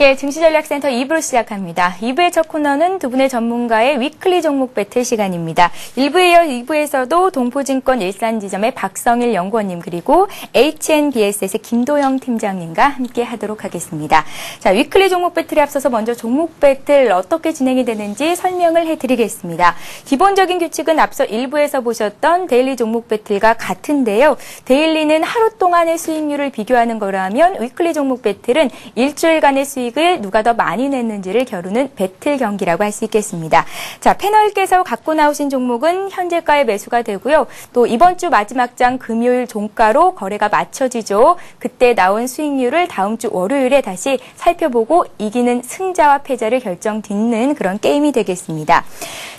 예, 증시전략센터 2부를 시작합니다. 2부의 첫 코너는 두 분의 전문가의 위클리 종목 배틀 시간입니다. 1부에 이어 2부에서도 동포증권 일산지점의 박성일 연구원님 그리고 HNBSS의 김도영 팀장님과 함께 하도록 하겠습니다. 자, 위클리 종목 배틀에 앞서서 먼저 종목 배틀 어떻게 진행이 되는지 설명을 해드리겠습니다. 기본적인 규칙은 앞서 1부에서 보셨던 데일리 종목 배틀과 같은데요. 데일리는 하루 동안의 수익률을 비교하는 거라면 위클리 종목 배틀은 일주일간의 수익을 누가 더 많이 냈는지를 겨루는 배틀 경기라고 할 수 있겠습니다. 자, 패널께서 갖고 나오신 종목은 현재가의 매수가 되고요. 또 이번 주 마지막 장 금요일 종가로 거래가 맞춰지죠. 그때 나온 수익률을 다음 주 월요일에 다시 살펴보고 이기는 승자와 패자를 결정짓는 그런 게임이 되겠습니다.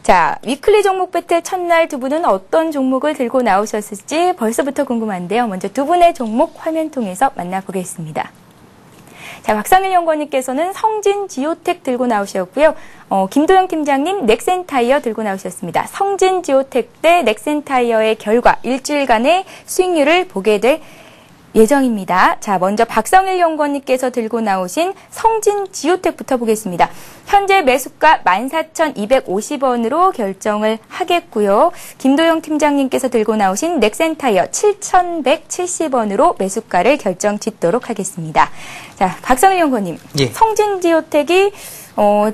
자, 위클리 종목 배틀 첫날 두 분은 어떤 종목을 들고 나오셨을지 벌써부터 궁금한데요. 먼저 두 분의 종목 화면 통해서 만나보겠습니다. 자, 박성일 연구원님께서는 성진지오텍 들고 나오셨고요. 김도영 팀장님 넥센타이어 들고 나오셨습니다. 성진지오텍 대 넥센타이어의 결과 일주일간의 수익률을 보게 될 예정입니다. 자, 먼저 박성일 연구원님께서 들고 나오신 성진지오텍부터 보겠습니다. 현재 매수가 14,250원으로 결정을 하겠고요. 김도영 팀장님께서 들고 나오신 넥센타이어 7,170원으로 매수가를 결정짓도록 하겠습니다. 자, 박성일 연구원님, 예. 성진지오텍이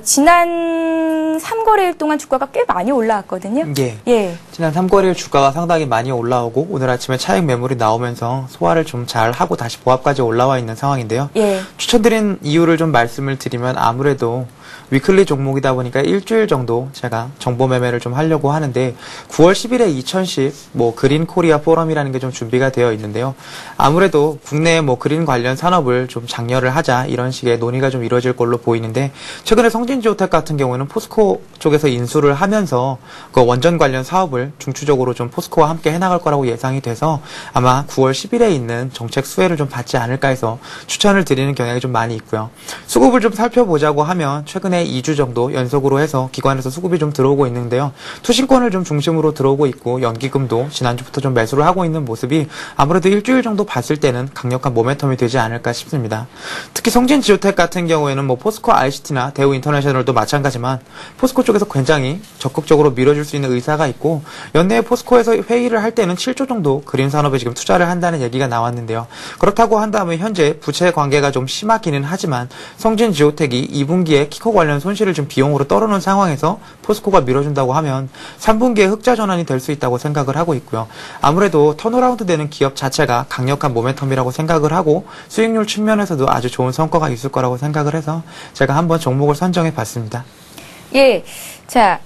지난 3거래일 동안 주가가 꽤 많이 올라왔거든요. 예. 지난 3거래일 주가가 상당히 많이 올라오고 오늘 아침에 차익 매물이 나오면서 소화를 좀 잘 하고 다시 보합까지 올라와 있는 상황인데요. 예. 추천드린 이유를 좀 말씀을 드리면 아무래도 위클리 종목이다 보니까 일주일 정도 제가 정보 매매를 좀 하려고 하는데 9월 10일에 2010 그린 코리아 포럼이라는 게 좀 준비가 되어 있는데요. 아무래도 국내 그린 관련 산업을 좀 장려를 하자 이런 식의 논의가 좀 이루어질 걸로 보이는데 최근에 성진지오텍 같은 경우에는 포스코 쪽에서 인수를 하면서 그 원전 관련 사업을 중추적으로 좀 포스코와 함께 해나갈 거라고 예상이 돼서 아마 9월 10일에 있는 정책 수혜를 좀 받지 않을까 해서 추천을 드리는 경향이 좀 많이 있고요. 수급을 좀 살펴보자고 하면 최근에 2주 정도 연속으로 해서 기관에서 수급이 좀 들어오고 있는데요. 투신권을 좀 중심으로 들어오고 있고 연기금도 지난주부터 좀 매수를 하고 있는 모습이 아무래도 일주일 정도 봤을 때는 강력한 모멘텀이 되지 않을까 싶습니다. 특히 성진지오텍 같은 경우에는 포스코 ICT나 대우인터내셔널도 마찬가지만 포스코 쪽에서 굉장히 적극적으로 밀어줄 수 있는 의사가 있고 연내에 포스코에서 회의를 할 때는 7조 정도 그린 산업에 지금 투자를 한다는 얘기가 나왔는데요. 그렇다고 한다면 현재 부채 관계가 좀 심하기는 하지만 성진지오텍이 2분기에 키코 관련 손실을 좀 비용으로 떨어놓은 상황에서 포스코가 밀어준다고 하면 3분기에 흑자 전환이 될 수 있다고 생각을 하고 있고요. 아무래도 턴어라운드 되는 기업 자체가 강력한 모멘텀이라고 생각을 하고 수익률 측면에서도 아주 좋은 성과가 있을 거라고 생각을 해서 제가 한번 종목을 선정해 봤습니다. 예. 자,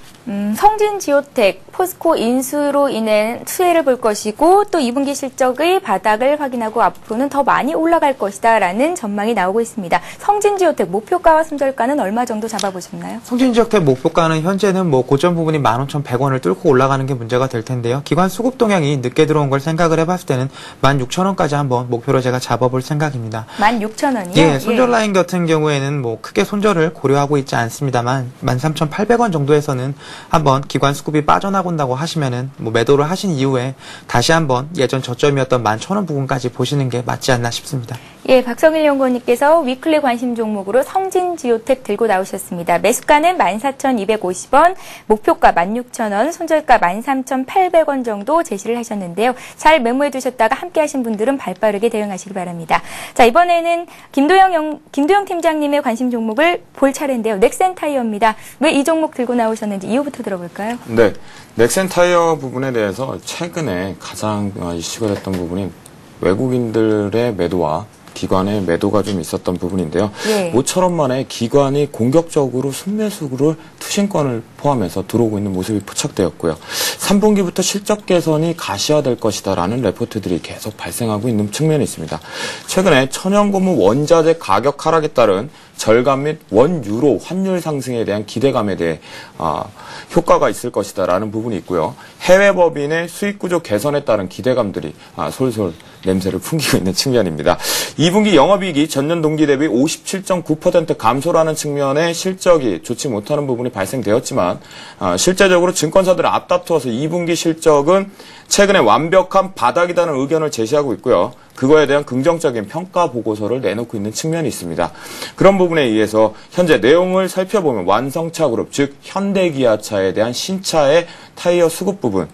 성진지오텍, 포스코 인수로 인한 수혜를 볼 것이고 또 2분기 실적의 바닥을 확인하고 앞으로는 더 많이 올라갈 것이다라는 전망이 나오고 있습니다. 성진지오텍 목표가와 손절가는 얼마 정도 잡아보셨나요? 성진지오텍 목표가는 현재는 고점 부분이 15,100원을 뚫고 올라가는 게 문제가 될 텐데요. 기관 수급 동향이 늦게 들어온 걸 생각을 해봤을 때는 16,000원까지 한번 목표로 제가 잡아볼 생각입니다. 16,000원이요? 예, 손절 라인 같은 경우에는 크게 손절을 고려하고 있지 않습니다만 13,800원 정도에서는 한번 기관 수급이 빠져나간다고 하시면은 매도를 하신 이후에 다시 한번 예전 저점이었던 11,000원 부분까지 보시는 게 맞지 않나 싶습니다. 예, 박성일 연구원님께서 위클리 관심 종목으로 성진지오텍 들고 나오셨습니다. 매수가는 14,250원, 목표가 16,000원, 손절가 13,800원 정도 제시를 하셨는데요. 잘 메모해 두셨다가 함께 하신 분들은 발빠르게 대응하시기 바랍니다. 자, 이번에는 김도영 팀장님의 관심 종목을 볼 차례인데요. 넥센타이어입니다. 왜 이 종목 들고 나오셨는지 이유부터 들어볼까요? 네, 넥센타이어 부분에 대해서 최근에 가장 이슈가 됐던 부분이 외국인들의 매도와 기관의 매도가 좀 있었던 부분인데요. 예. 모처럼 만에 기관이 공격적으로 순매수를 투신권을 포함해서 들어오고 있는 모습이 포착되었고요. 3분기부터 실적 개선이 가시화될 것이다라는 레포트들이 계속 발생하고 있는 측면이 있습니다. 최근에 천연고무 원자재 가격 하락에 따른 절감 및 원유로 환율 상승에 대한 기대감에 대해 효과가 있을 것이다라는 부분이 있고요. 해외 법인의 수익 구조 개선에 따른 기대감들이 솔솔 냄새를 풍기고 있는 측면입니다. 2분기 영업이익이 전년 동기 대비 57.9% 감소라는 측면의 실적이 좋지 못하는 부분이 발생되었지만 실제적으로 증권사들을 앞다투어서 2분기 실적은 최근에 완벽한 바닥이라는 의견을 제시하고 있고요. 그거에 대한 긍정적인 평가 보고서를 내놓고 있는 측면이 있습니다. 그런 부분에 의해서 현재 내용을 살펴보면 완성차 그룹, 즉 현대기아차에 대한 신차의 타이어 수급 부분,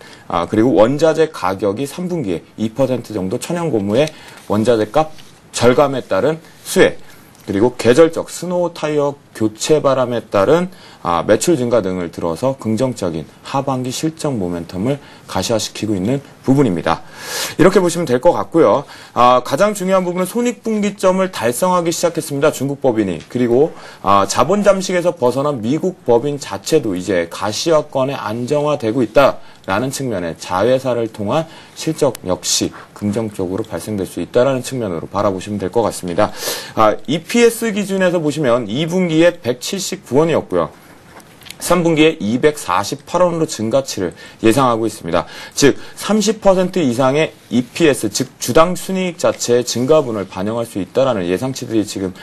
그리고 원자재 가격이 3분기에 2% 정도 천연 고무의 원자재 값 절감에 따른 수혜, 그리고 계절적 스노우 타이어 교체 바람에 따른 매출 증가 등을 들어서 긍정적인 하반기 실적 모멘텀을 가시화시키고 있는 부분입니다. 이렇게 보시면 될 것 같고요. 가장 중요한 부분은 손익분기점을 달성하기 시작했습니다. 중국 법인이. 그리고 자본 잠식에서 벗어난 미국 법인 자체도 이제 가시화권에 안정화되고 있다라는 측면에 자회사를 통한 실적 역시 긍정적으로 발생될 수 있다라는 측면으로 바라보시면 될 것 같습니다. EPS 기준에서 보시면 2분기에 179원이었고요. 3분기에 248원으로 증가치를 예상하고 있습니다. 즉 30% 이상의 EPS, 즉 주당 순이익 자체의 증가분을 반영할 수 있다라는 예상치들이 지금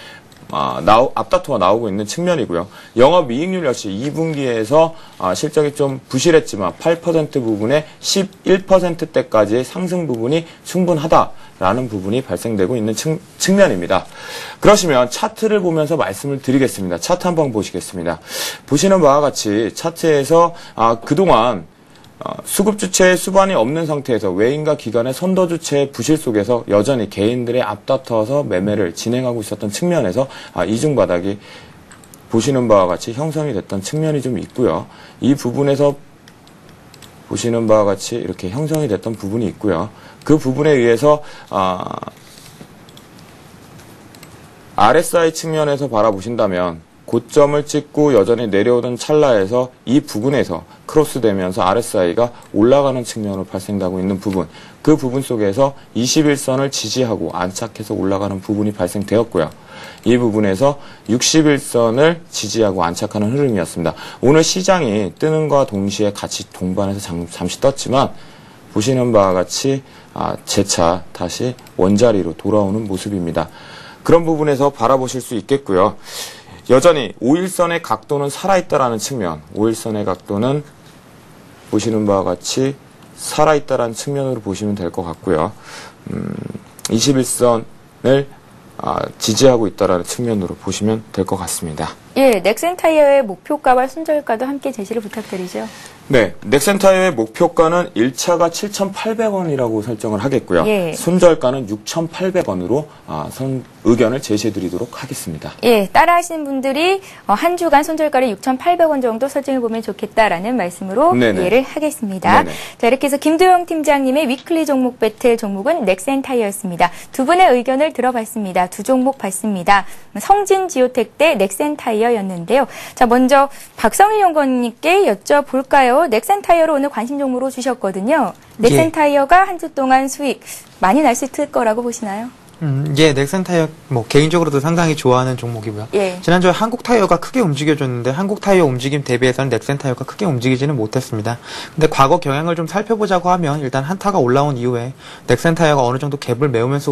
앞다투어 나오고 있는 측면이고요. 영업이익률 역시 2분기에서 실적이 좀 부실했지만 8% 부분에 11%대까지의 상승 부분이 충분하다라는 부분이 발생되고 있는 측면입니다. 그러시면 차트를 보면서 말씀을 드리겠습니다. 차트 한번 보시겠습니다. 보시는 바와 같이 차트에서 그동안 수급주체의 수반이 없는 상태에서 외인과 기관의 선도주체의 부실 속에서 여전히 개인들의 앞다퉈서 매매를 진행하고 있었던 측면에서 이중바닥이 보시는 바와 같이 형성이 됐던 측면이 좀 있고요. 이 부분에서 보시는 바와 같이 이렇게 형성이 됐던 부분이 있고요. 그 부분에 의해서 RSI 측면에서 바라보신다면 고점을 찍고 여전히 내려오던 찰나에서 이 부분에서 크로스되면서 RSI가 올라가는 측면으로 발생하고 있는 부분, 그 부분 속에서 21선을 지지하고 안착해서 올라가는 부분이 발생되었고요. 이 부분에서 61선을 지지하고 안착하는 흐름이었습니다. 오늘 시장이 뜨는 것과 동시에 같이 동반해서 잠시 떴지만 보시는 바와 같이 재차 다시 원자리로 돌아오는 모습입니다. 그런 부분에서 바라보실 수 있겠고요. 여전히 5일선의 각도는 살아있다라는 측면, 5일선의 각도는 보시는 바와 같이 살아있다라는 측면으로 보시면 될 것 같고요. 21선을 지지하고 있다라는 측면으로 보시면 될 것 같습니다. 예, 넥센타이어의 목표가와 손절가도 함께 제시를 부탁드리죠. 네, 넥센타이어의 목표가는 1차가 7,800원이라고 설정을 하겠고요. 예. 손절가는 6,800원으로 의견을 제시해드리도록 하겠습니다. 예, 따라하시는 분들이 한 주간 손절가를 6,800원 정도 설정해보면 좋겠다라는 말씀으로 네네. 이해를 하겠습니다. 네네. 자, 이렇게 해서 김도영 팀장님의 위클리 종목 배틀 종목은 넥센타이어였습니다. 두 분의 의견을 들어봤습니다. 두 종목 봤습니다. 성진지오텍 대 넥센타이어였는데요. 자, 먼저 박성일 연구원님께 여쭤볼까요? 넥센타이어로 오늘 관심 종목으로 주셨거든요. 넥센타이어가 한 주 동안 수익 많이 날 수 있을 거라고 보시나요? 예, 넥센타이어 개인적으로도 상당히 좋아하는 종목이고요. 예. 지난주에 한국타이어가 크게 움직여줬는데 한국타이어 움직임 대비해서는 넥센타이어가 크게 움직이지는 못했습니다. 근데 과거 경향을 좀 살펴보자고 하면 일단 한타가 올라온 이후에 넥센타이어가 어느 정도 갭을 메우면서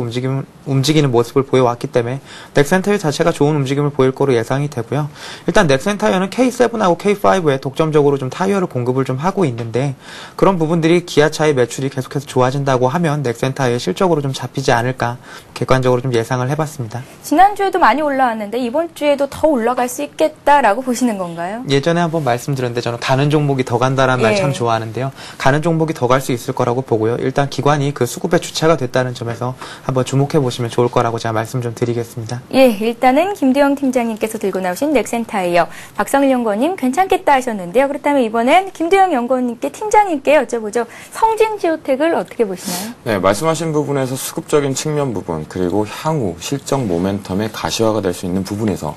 움직이는 모습을 보여왔기 때문에 넥센타이어 자체가 좋은 움직임을 보일 거로 예상이 되고요. 일단 넥센타이어는 K7하고 K5에 독점적으로 좀 타이어를 공급을 좀 하고 있는데 그런 부분들이 기아차의 매출이 계속해서 좋아진다고 하면 넥센타이어의 실적으로 좀 잡히지 않을까 객관적으로 좀 예상을 해봤습니다. 지난주에도 많이 올라왔는데 이번 주에도 더 올라갈 수 있겠다라고 보시는 건가요? 예전에 한번 말씀드렸는데 저는 가는 종목이 더 간다라는 말 참 좋아하는데요. 가는 종목이 더 갈 수 있을 거라고 보고요. 일단 기관이 그 수급의 주체가 됐다는 점에서 한번 주목해 보시면 좋을 거라고 제가 말씀 좀 드리겠습니다. 예, 일단은 김도영 팀장님께서 들고 나오신 넥센타이어, 박성일 연구원님 괜찮겠다 하셨는데요. 그렇다면 이번엔 김도영 연구원님께 팀장님께 여쭤보죠. 성진지오텍을 어떻게 보시나요? 네, 말씀하신 부분에서 수급적인 측면 부분 그리고 향후 실적 모멘텀의 가시화가 될 수 있는 부분에서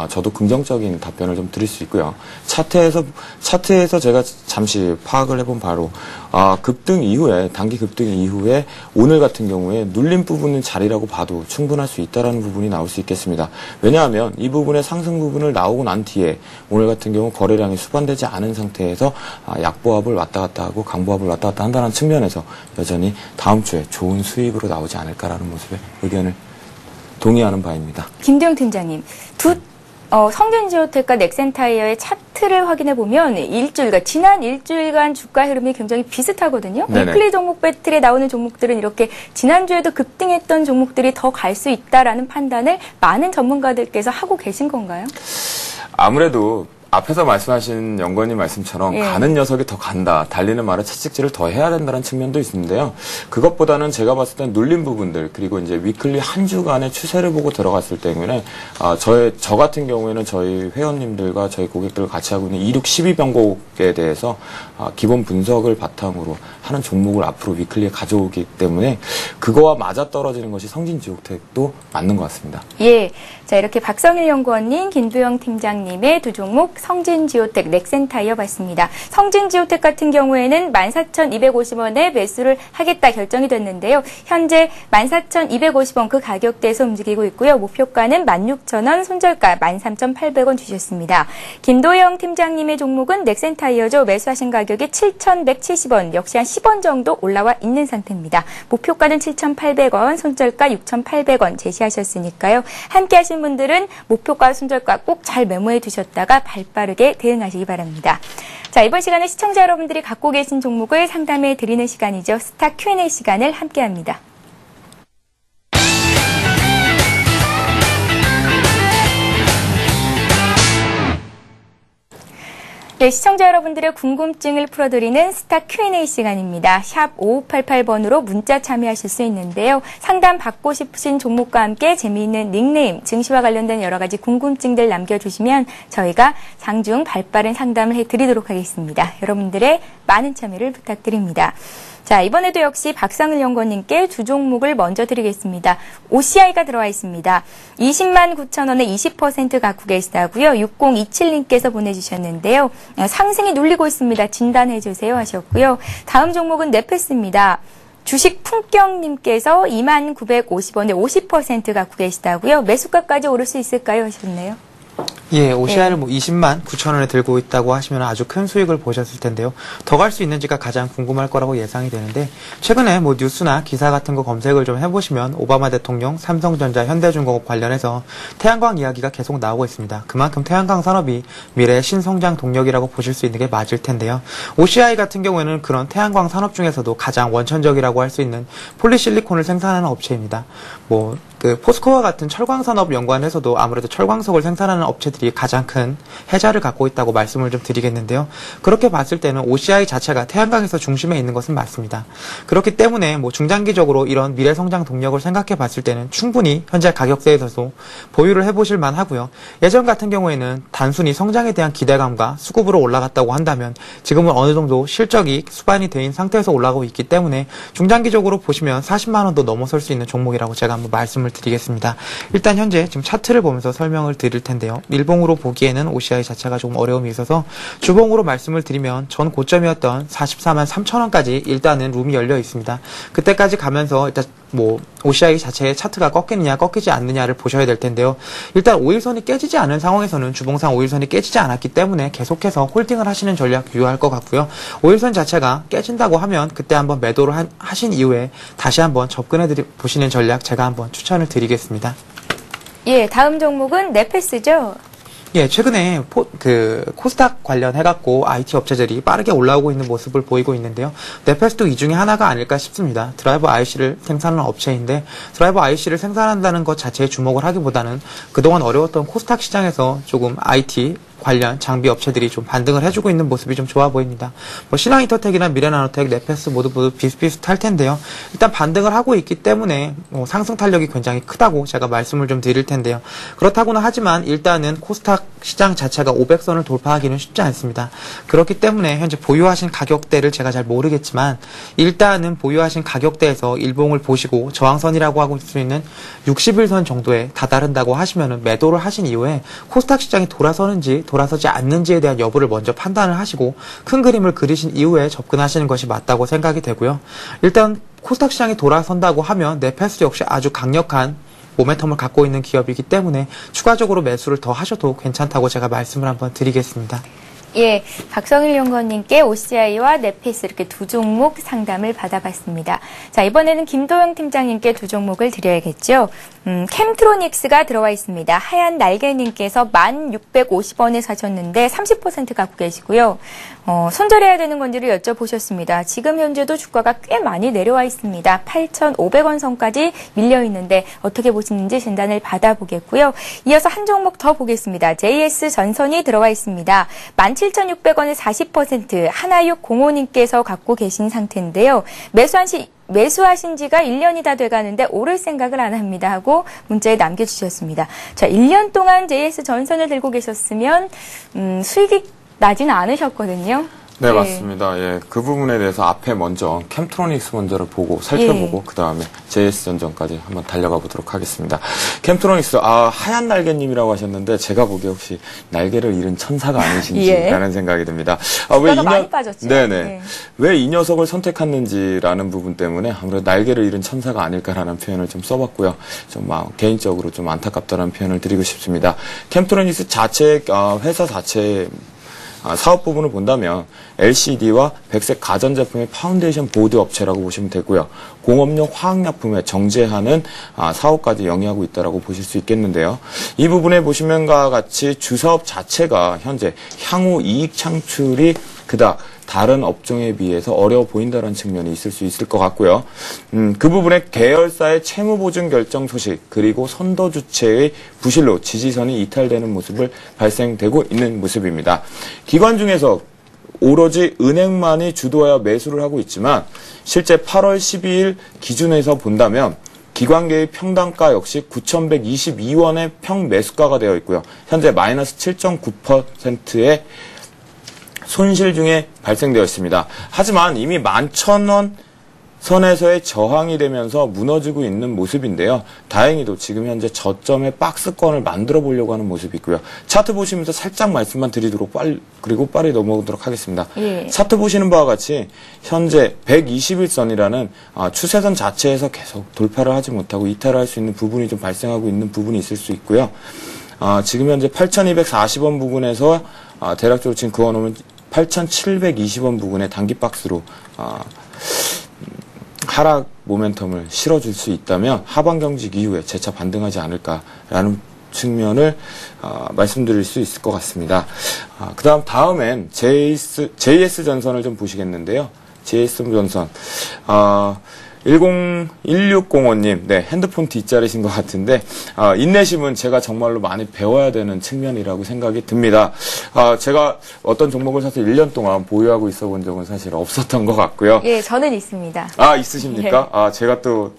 저도 긍정적인 답변을 좀 드릴 수 있고요. 차트에서 제가 잠시 파악을 해본 바로 급등 이후에 단기 급등 이후에 오늘 같은 경우에 눌림 부분은 자리라고 봐도 충분할 수 있다라는 부분이 나올 수 있겠습니다. 왜냐하면 이 부분의 상승 부분을 나오고 난 뒤에 오늘 같은 경우 거래량이 수반되지 않은 상태에서 약보합을 왔다 갔다 하고 강보합을 왔다 갔다 한다는 측면에서 여전히 다음 주에 좋은 수익으로 나오지 않을까라는 모습의 의견을 동의하는 바입니다. 김도영 팀장님, 성진지오텍과 넥센타이어의 차트 차트를 확인해 보면 그러니까 지난 일주일간 주가 흐름이 굉장히 비슷하거든요. 위클리 종목 배틀에 나오는 종목들은 이렇게 지난주에도 급등했던 종목들이 더 갈 수 있다라는 판단을 많은 전문가들께서 하고 계신 건가요? 아무래도 앞에서 말씀하신 연구원님 말씀처럼 가는 녀석이 더 간다. 달리는 말에 채찍질을 더 해야 된다는 측면도 있는데요. 그것보다는 제가 봤을 땐 눌린 부분들 그리고 이제 위클리 한 주간의 추세를 보고 들어갔을 때문에 저 같은 경우에는 저희 회원님들과 저희 고객들과 같이 하고 있는 26, 12병곡에 대해서 기본 분석을 바탕으로 하는 종목을 앞으로 위클리에 가져오기 때문에 그거와 맞아떨어지는 것이 성진지옥텍도 맞는 것 같습니다. 예. 자, 이렇게 박성일 연구원님, 김두영 팀장님의 두 종목 성진지오텍, 넥센타이어 봤습니다. 성진지오텍 같은 경우에는 14,250원에 매수를 하겠다 결정이 됐는데요. 현재 14,250원 그 가격대에서 움직이고 있고요. 목표가는 16,000원, 손절가 13,800원 주셨습니다. 김도영 팀장님의 종목은 넥센타이어죠. 매수하신 가격이 7,170원, 역시 한 10원 정도 올라와 있는 상태입니다. 목표가는 7,800원, 손절가 6,800원 제시하셨으니까요. 함께 하신 분들은 목표가, 손절가 꼭 잘 메모해 두셨다가 발빠르게 대응하시기 바랍니다. 자, 이번 시간에 시청자 여러분들이 갖고 계신 종목을 상담해 드리는 시간이죠. 스타 Q&A 시간을 함께합니다. 네, 시청자 여러분들의 궁금증을 풀어드리는 스타 Q&A 시간입니다. 샵 5588번으로 문자 참여하실 수 있는데요. 상담 받고 싶으신 종목과 함께 재미있는 닉네임, 증시와 관련된 여러 가지 궁금증들 남겨주시면 저희가 장중 발빠른 상담을 해드리도록 하겠습니다. 여러분들의 많은 참여를 부탁드립니다. 자, 이번에도 역시 박성일 연구원님께 두 종목을 먼저 드리겠습니다. OCI가 들어와 있습니다. 20만 9천 원에 20% 갖고 계시다고요. 6027님께서 보내주셨는데요. 상승이 눌리고 있습니다. 진단해 주세요 하셨고요. 다음 종목은 네페스입니다. 주식 품격님께서 2만 950원에 50% 갖고 계시다고요. 매수가까지 오를 수 있을까요 하셨네요. 예, OCI를 20만 9천 원에 들고 있다고 하시면 아주 큰 수익을 보셨을 텐데요. 더 갈 수 있는지가 가장 궁금할 거라고 예상이 되는데, 최근에 뉴스나 기사 같은 거 검색을 좀 해보시면 오바마 대통령, 삼성전자, 현대중공업 관련해서 태양광 이야기가 계속 나오고 있습니다. 그만큼 태양광 산업이 미래의 신성장 동력이라고 보실 수 있는 게 맞을 텐데요. OCI 같은 경우에는 그런 태양광 산업 중에서도 가장 원천적이라고 할 수 있는 폴리실리콘을 생산하는 업체입니다. 포스코와 같은 철광산업 연관해서도 아무래도 철광석을 생산하는 업체들이 가장 큰 혜자를 갖고 있다고 말씀을 좀 드리겠는데요. 그렇게 봤을 때는 OCI 자체가 태양광에서 중심에 있는 것은 맞습니다. 그렇기 때문에 중장기적으로 이런 미래 성장 동력을 생각해 봤을 때는 충분히 현재 가격대에서도 보유를 해보실 만하고요. 예전 같은 경우에는 단순히 성장에 대한 기대감과 수급으로 올라갔다고 한다면 지금은 어느 정도 실적이 수반이 된 상태에서 올라가고 있기 때문에 중장기적으로 보시면 40만 원도 넘어설 수 있는 종목이라고 제가 한번 말씀을 드리겠습니다. 일단 현재 지금 차트를 보면서 설명을 드릴 텐데요. 일봉으로 보기에는 OCI 자체가 조금 어려움이 있어서 주봉으로 말씀을 드리면 전 고점이었던 44만 3천 원까지 일단은 룸이 열려 있습니다. 그때까지 가면서 일단 OCI 자체의 차트가 꺾이느냐 꺾이지 않느냐를 보셔야 될 텐데요. 일단 5일선이 깨지지 않은 상황에서는 주봉상 5일선이 깨지지 않았기 때문에 계속해서 홀딩을 하시는 전략 유효할 것 같고요. 5일선 자체가 깨진다고 하면 그때 한번 매도를 하신 이후에 다시 한번 접근해 보시는 전략 제가 한번 추천을 드리겠습니다. 예, 다음 종목은 네페스죠? 예, 최근에 코스닥 관련해갖고 IT 업체들이 빠르게 올라오고 있는 모습을 보이고 있는데요. 네페스도 이 중에 하나가 아닐까 싶습니다. 드라이버 IC를 생산하는 업체인데 드라이버 IC를 생산한다는 것 자체에 주목을 하기보다는 그동안 어려웠던 코스닥 시장에서 조금 IT 관련 장비 업체들이 좀 반등을 해주고 있는 모습이 좀 좋아 보입니다. 신한인터텍이나 미래나노텍, 네페스 모두 비슷비슷할 텐데요. 일단 반등을 하고 있기 때문에 상승 탄력이 굉장히 크다고 제가 말씀을 좀 드릴 텐데요. 그렇다고는 하지만 일단은 코스닥 시장 자체가 500선을 돌파하기는 쉽지 않습니다. 그렇기 때문에 현재 보유하신 가격대를 제가 잘 모르겠지만 일단은 보유하신 가격대에서 일봉을 보시고 저항선이라고 하고 있을 수 있는 61선 정도에 다다른다고 하시면은 매도를 하신 이후에 코스닥 시장이 돌아서는지 돌아서지 않는지에 대한 여부를 먼저 판단을 하시고 큰 그림을 그리신 이후에 접근하시는 것이 맞다고 생각이 되고요. 일단 코스닥 시장이 돌아선다고 하면 네페스 역시 아주 강력한 모멘텀을 갖고 있는 기업이기 때문에 추가적으로 매수를 더 하셔도 괜찮다고 제가 말씀을 한번 드리겠습니다. 예, 박성일 연구원님께 OCI와 네페스 이렇게 두 종목 상담을 받아봤습니다. 자, 이번에는 김도영 팀장님께 두 종목을 드려야겠죠. 캠트로닉스가 들어와 있습니다. 하얀 날개님께서 1,650원에 사셨는데 30% 갖고 계시고요. 손절해야 되는 건지를 여쭤보셨습니다. 지금 현재도 주가가 꽤 많이 내려와 있습니다. 8,500원 선까지 밀려 있는데 어떻게 보시는지 진단을 받아보겠고요. 이어서 한 종목 더 보겠습니다. JS 전선이 들어와 있습니다. 17,600원에 40% 하나육공호님께서 갖고 계신 상태인데요. 매수하신 지가 1년이 다 돼가는데 오를 생각을 안 합니다 하고 문자에 남겨주셨습니다. 자, 1년 동안 JS 전선을 들고 계셨으면 수익이 나지는 않으셨거든요. 네, 맞습니다. 예, 그 부분에 대해서 앞에 먼저 캠트로닉스 먼저를 보고 살펴보고 그 다음에 JS전선까지 한번 달려가 보도록 하겠습니다. 캠트로닉스, 하얀 날개님이라고 하셨는데 제가 보기에 혹시 날개를 잃은 천사가 아니신지라는 생각이 듭니다. 왜 많이 빠졌죠? 네네. 왜 이 녀석을 선택했는지라는 부분 때문에 아무래도 날개를 잃은 천사가 아닐까라는 표현을 좀 써봤고요. 좀 개인적으로 좀 안타깝다는 표현을 드리고 싶습니다. 캠트로닉스 자체 회사 자체 사업 부분을 본다면 LCD와 백색 가전제품의 파운데이션 보드 업체라고 보시면 되고요. 공업용 화학약품에 정제하는 사업까지 영위하고 있다고 보실 수 있겠는데요. 이 부분에 보시면과 같이 주사업 자체가 현재 향후 이익 창출이 그닥 다른 업종에 비해서 어려워 보인다는 측면이 있을 수 있을 것 같고요. 그 부분에 계열사의 채무보증 결정 소식 그리고 선도주체의 부실로 지지선이 이탈되는 모습을 발생되고 있는 모습입니다. 기관 중에서 오로지 은행만이 주도하여 매수를 하고 있지만 실제 8월 12일 기준에서 본다면 기관계의 평단가 역시 9,122원의 평매수가가 되어 있고요. 현재 마이너스 7.9%의 손실 중에 발생되어 있습니다. 하지만 이미 11,000원 선에서의 저항이 되면서 무너지고 있는 모습인데요. 다행히도 지금 현재 저점의 박스권을 만들어 보려고 하는 모습이 있고요. 차트 보시면서 살짝 말씀만 드리도록 그리고 빠르게 넘어오도록 하겠습니다. 예. 차트 보시는 바와 같이 현재 121선이라는 추세선 자체에서 계속 돌파를 하지 못하고 이탈을 할 수 있는 부분이 좀 발생하고 있는 부분이 있을 수 있고요. 지금 현재 8,240원 부분에서 대략적으로 지금 그어놓으면 8,720원 부근의 단기 박스로 하락 모멘텀을 실어줄 수 있다면 하반 경직 이후에 재차 반등하지 않을까라는 측면을 말씀드릴 수 있을 것 같습니다. 다음엔 JS전선을 좀 보시겠는데요. JS전선 1605님, 네, 핸드폰 뒷자리신 것 같은데, 인내심은 제가 정말로 많이 배워야 되는 측면이라고 생각이 듭니다. 제가 어떤 종목을 사실 1년 동안 보유하고 있어 본 적은 사실 없었던 것 같고요. 예, 저는 있습니다. 있으십니까? 예. 제가 또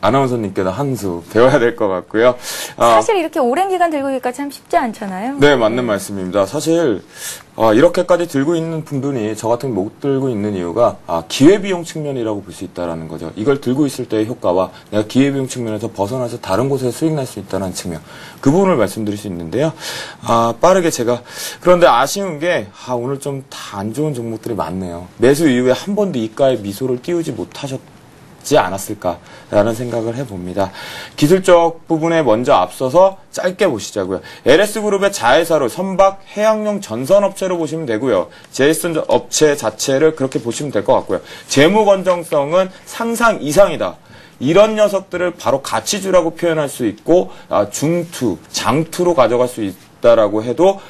아나운서님께도 한 수 배워야 될 것 같고요. 사실 이렇게 오랜 기간 들고 있기가 참 쉽지 않잖아요. 네, 맞는 말씀입니다. 사실 이렇게까지 들고 있는 분들이 저 같은 못 들고 있는 이유가 기회비용 측면이라고 볼 수 있다는 거죠. 이걸 들고 있을 때의 효과와 내가 기회비용 측면에서 벗어나서 다른 곳에서 수익 날 수 있다는 측면, 그 부분을 말씀드릴 수 있는데요. 빠르게 제가 그런데 아쉬운 게 오늘 좀 다 안 좋은 종목들이 많네요. 매수 이후에 한 번도 이가에 미소를 띄우지 못하셨지 않았을까라는 생각을 해봅니다. 기술적 부분에 먼저 앞서서 짧게 보시자고요. LS그룹의 자회사로 선박 해양용 전선업체로 보시면 되고요. JS 업체 자체를 그렇게 보시면 될 것 같고요. 재무 건정성은 상상 이상이다. 이런 녀석들을 바로 가치주라고 표현할 수 있고 중투, 장투로 가져갈 수 있다라고 해도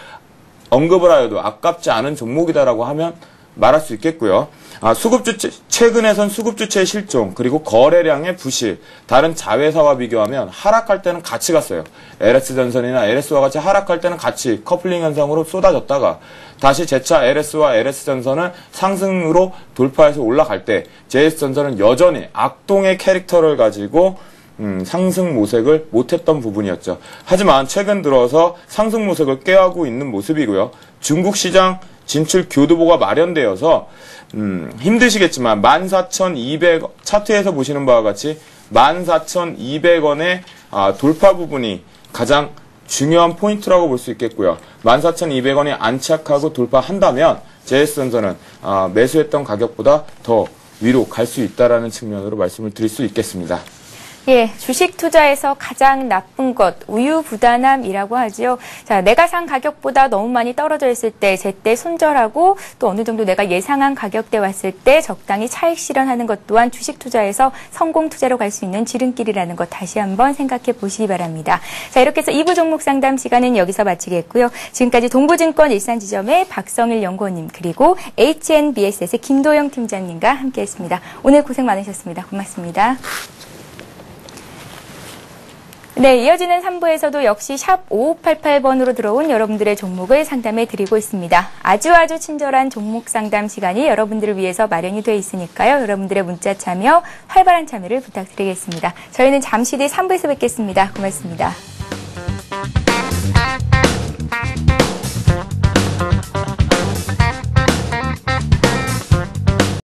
언급을 하여도 아깝지 않은 종목이다라고 하면 말할 수 있겠고요. 수급주체, 최근에선 수급주체의 실종, 그리고 거래량의 부실, 다른 자회사와 비교하면 하락할 때는 같이 갔어요. LS전선이나 LS와 같이 하락할 때는 같이 커플링 현상으로 쏟아졌다가 다시 재차 LS와 LS전선은 상승으로 돌파해서 올라갈 때 JS전선은 여전히 악동의 캐릭터를 가지고 상승 모색을 못했던 부분이었죠. 하지만 최근 들어서 상승 모색을 꾀하고 있는 모습이고요. 중국 시장 진출 교두보가 마련되어서 힘드시겠지만 14,200 차트에서 보시는 바와 같이 14,200원의 돌파 부분이 가장 중요한 포인트라고 볼 수 있겠고요. 14,200원이 안착하고 돌파한다면 JS전선은 매수했던 가격보다 더 위로 갈 수 있다라는 측면으로 말씀을 드릴 수 있겠습니다. 예, 주식 투자에서 가장 나쁜 것, 우유부단함이라고 하죠. 자, 내가 산 가격보다 너무 많이 떨어져 있을 때 제때 손절하고 또 어느 정도 내가 예상한 가격대 왔을 때 적당히 차익 실현하는 것 또한 주식 투자에서 성공 투자로 갈 수 있는 지름길이라는 것 다시 한번 생각해 보시기 바랍니다. 자, 이렇게 해서 2부 종목 상담 시간은 여기서 마치겠고요. 지금까지 동부증권 일산지점의 박성일 연구원님 그리고 HNBSS의 김도영 팀장님과 함께했습니다. 오늘 고생 많으셨습니다. 고맙습니다. 네, 이어지는 3부에서도 역시 샵 5588번으로 들어온 여러분들의 종목을 상담해 드리고 있습니다. 아주 친절한 종목 상담 시간이 여러분들을 위해서 마련이 되어 있으니까요. 여러분들의 문자 참여, 활발한 참여를 부탁드리겠습니다. 저희는 잠시 뒤 3부에서 뵙겠습니다. 고맙습니다.